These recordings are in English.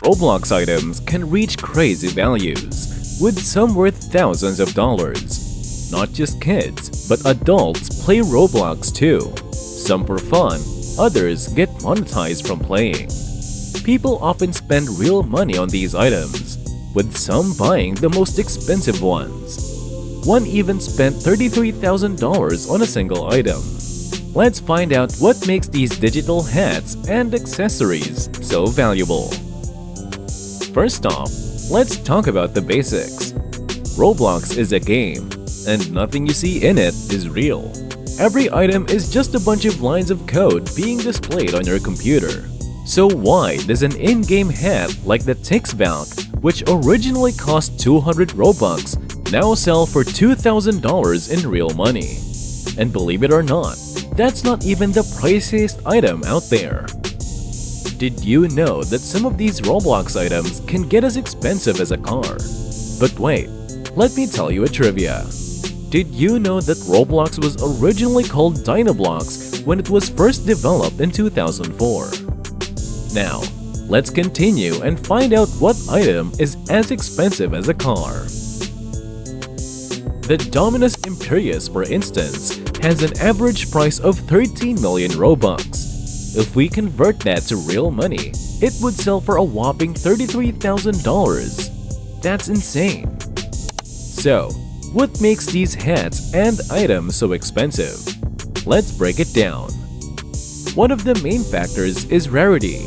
Roblox items can reach crazy values, with some worth thousands of dollars. Not just kids, but adults play Roblox too. Some for fun, others get monetized from playing. People often spend real money on these items, with some buying the most expensive ones. One even spent $33,000 on a single item. Let's find out what makes these digital hats and accessories so valuable. First off, let's talk about the basics. Roblox is a game, and nothing you see in it is real. Every item is just a bunch of lines of code being displayed on your computer. So why does an in-game hat like the Tixback, which originally cost 200 Robux, now sell for $2,000 in real money? And believe it or not, that's not even the priciest item out there. Did you know that some of these Roblox items can get as expensive as a car? But wait, let me tell you a trivia. Did you know that Roblox was originally called Dynablox when it was first developed in 2004? Now, let's continue and find out what item is as expensive as a car. The Dominus Imperius, for instance, has an average price of 13 million Robux. If we convert that to real money, it would sell for a whopping $33,000. That's insane. So, what makes these hats and items so expensive? Let's break it down. One of the main factors is rarity.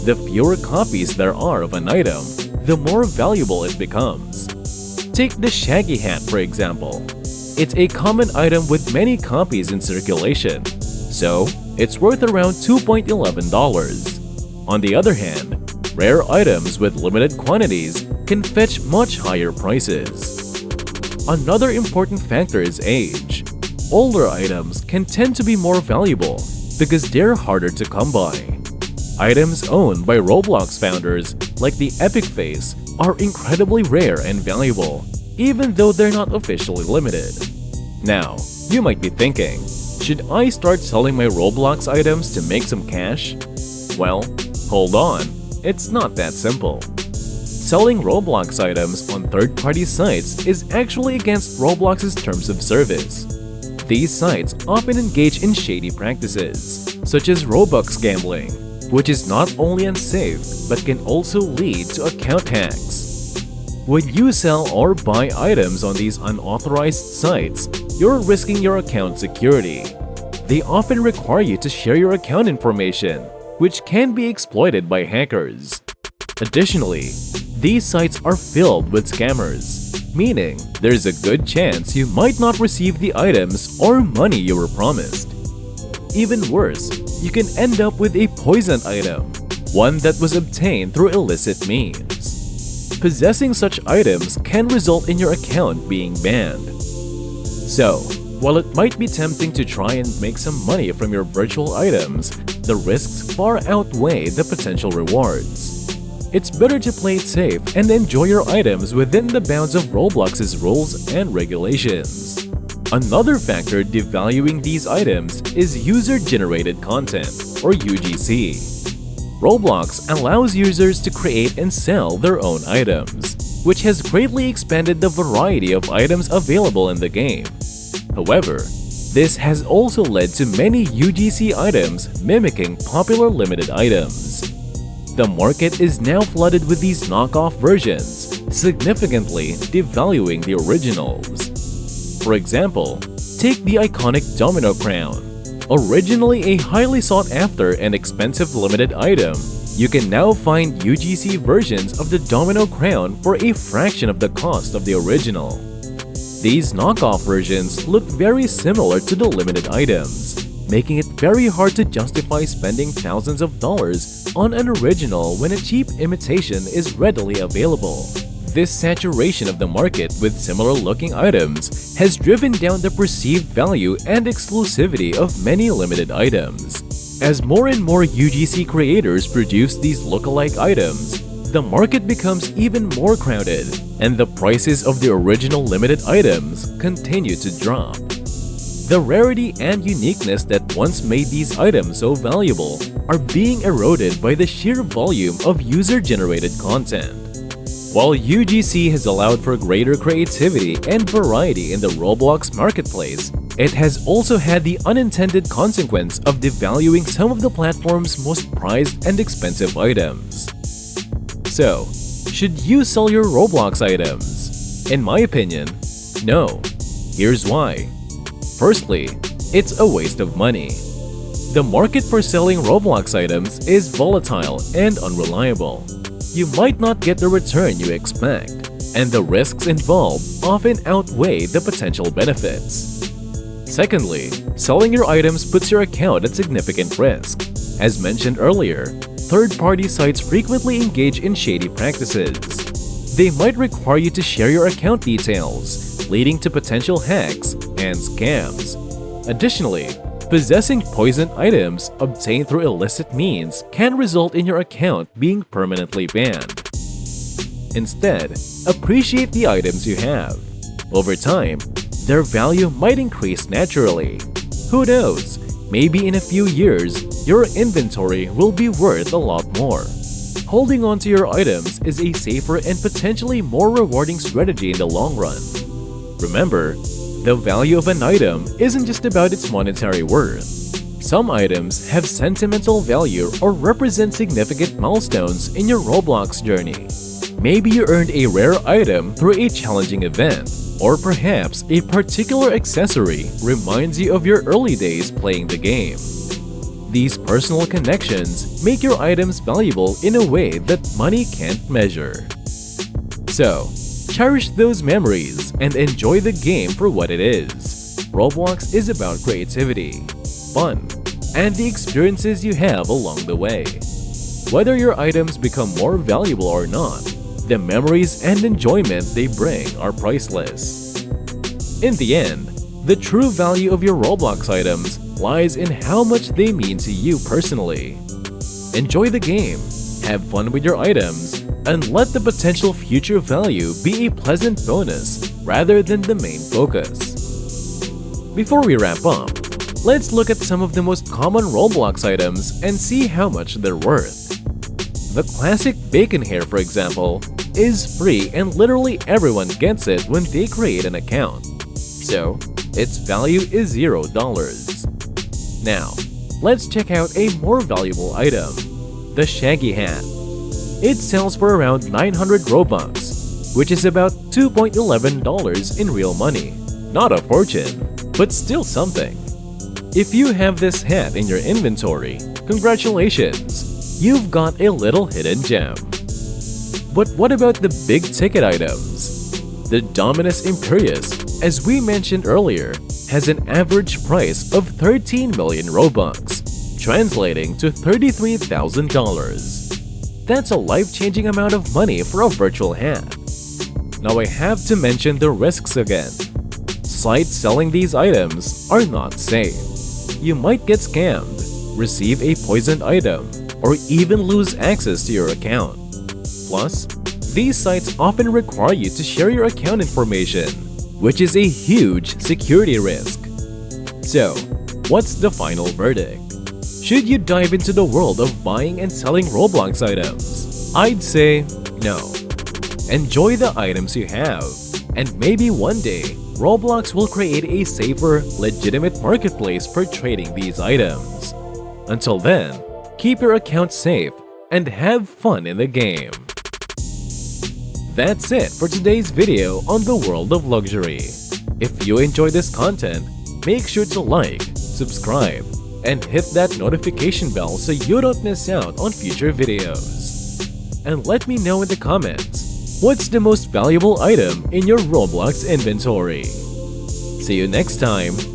The fewer copies there are of an item, the more valuable it becomes. Take the Shaggy hat, for example. It's a common item with many copies in circulation, so it's worth around $2.11. On the other hand, rare items with limited quantities can fetch much higher prices. Another important factor is age. Older items can tend to be more valuable because they're harder to come by. Items owned by Roblox founders, like the Epic Face, are incredibly rare and valuable, even though they're not officially limited. Now, you might be thinking, should I start selling my Roblox items to make some cash? Well, hold on, it's not that simple. Selling Roblox items on third-party sites is actually against Roblox's terms of service. These sites often engage in shady practices, such as Robux gambling, which is not only unsafe but can also lead to account hacks. When you sell or buy items on these unauthorized sites, you're risking your account security. They often require you to share your account information, which can be exploited by hackers. Additionally, these sites are filled with scammers, meaning there's a good chance you might not receive the items or money you were promised. Even worse, you can end up with a poisoned item, one that was obtained through illicit means. Possessing such items can result in your account being banned. So, while it might be tempting to try and make some money from your virtual items, the risks far outweigh the potential rewards. It's better to play it safe and enjoy your items within the bounds of Roblox's rules and regulations. Another factor devaluing these items is user-generated content, or UGC. Roblox allows users to create and sell their own items, which has greatly expanded the variety of items available in the game. However, this has also led to many UGC items mimicking popular limited items. The market is now flooded with these knockoff versions, significantly devaluing the originals. For example, take the iconic Domino Crown. Originally a highly sought-after and expensive limited item, you can now find UGC versions of the Domino Crown for a fraction of the cost of the original. These knockoff versions look very similar to the limited items, making it very hard to justify spending thousands of dollars on an original when a cheap imitation is readily available. This saturation of the market with similar-looking items has driven down the perceived value and exclusivity of many limited items. As more and more UGC creators produce these lookalike items, the market becomes even more crowded, and the prices of the original limited items continue to drop. The rarity and uniqueness that once made these items so valuable are being eroded by the sheer volume of user-generated content. While UGC has allowed for greater creativity and variety in the Roblox marketplace, it has also had the unintended consequence of devaluing some of the platform's most prized and expensive items. So, should you sell your Roblox items? In my opinion, no. Here's why. Firstly, it's a waste of money. The market for selling Roblox items is volatile and unreliable. You might not get the return you expect, and the risks involved often outweigh the potential benefits. Secondly, selling your items puts your account at significant risk. As mentioned earlier, third-party sites frequently engage in shady practices. They might require you to share your account details, leading to potential hacks and scams. Additionally, possessing poisoned items obtained through illicit means can result in your account being permanently banned. Instead, appreciate the items you have. Over time, their value might increase naturally. Who knows? Maybe in a few years, your inventory will be worth a lot more. Holding on to your items is a safer and potentially more rewarding strategy in the long run. Remember, the value of an item isn't just about its monetary worth. Some items have sentimental value or represent significant milestones in your Roblox journey. Maybe you earned a rare item through a challenging event, or perhaps a particular accessory reminds you of your early days playing the game. These personal connections make your items valuable in a way that money can't measure. So, cherish those memories and enjoy the game for what it is. Roblox is about creativity, fun, and the experiences you have along the way. Whether your items become more valuable or not, the memories and enjoyment they bring are priceless. In the end, the true value of your Roblox items lies in how much they mean to you personally. Enjoy the game, have fun with your items, and let the potential future value be a pleasant bonus rather than the main focus. Before we wrap up, let's look at some of the most common Roblox items and see how much they're worth. The classic bacon hair, for example, is free and literally everyone gets it when they create an account. So, its value is $0. Now, let's check out a more valuable item, the Shaggy Hat. It sells for around 900 Robux, which is about $2.11 in real money. Not a fortune, but still something. If you have this hat in your inventory, congratulations! You've got a little hidden gem. But what about the big-ticket items? The Dominus Imperius, as we mentioned earlier, has an average price of 13 million Robux, translating to $33,000. That's a life-changing amount of money for a virtual hat. Now I have to mention the risks again. Sites selling these items are not safe. You might get scammed, receive a poisoned item, or even lose access to your account. Plus, these sites often require you to share your account information, which is a huge security risk. So, what's the final verdict? Should you dive into the world of buying and selling Roblox items? I'd say no. Enjoy the items you have, and maybe one day, Roblox will create a safer, legitimate marketplace for trading these items. Until then, keep your account safe and have fun in the game. That's it for today's video on the world of luxury. If you enjoy this content, make sure to like, subscribe, and hit that notification bell so you don't miss out on future videos. And let me know in the comments, what's the most valuable item in your Roblox inventory? See you next time!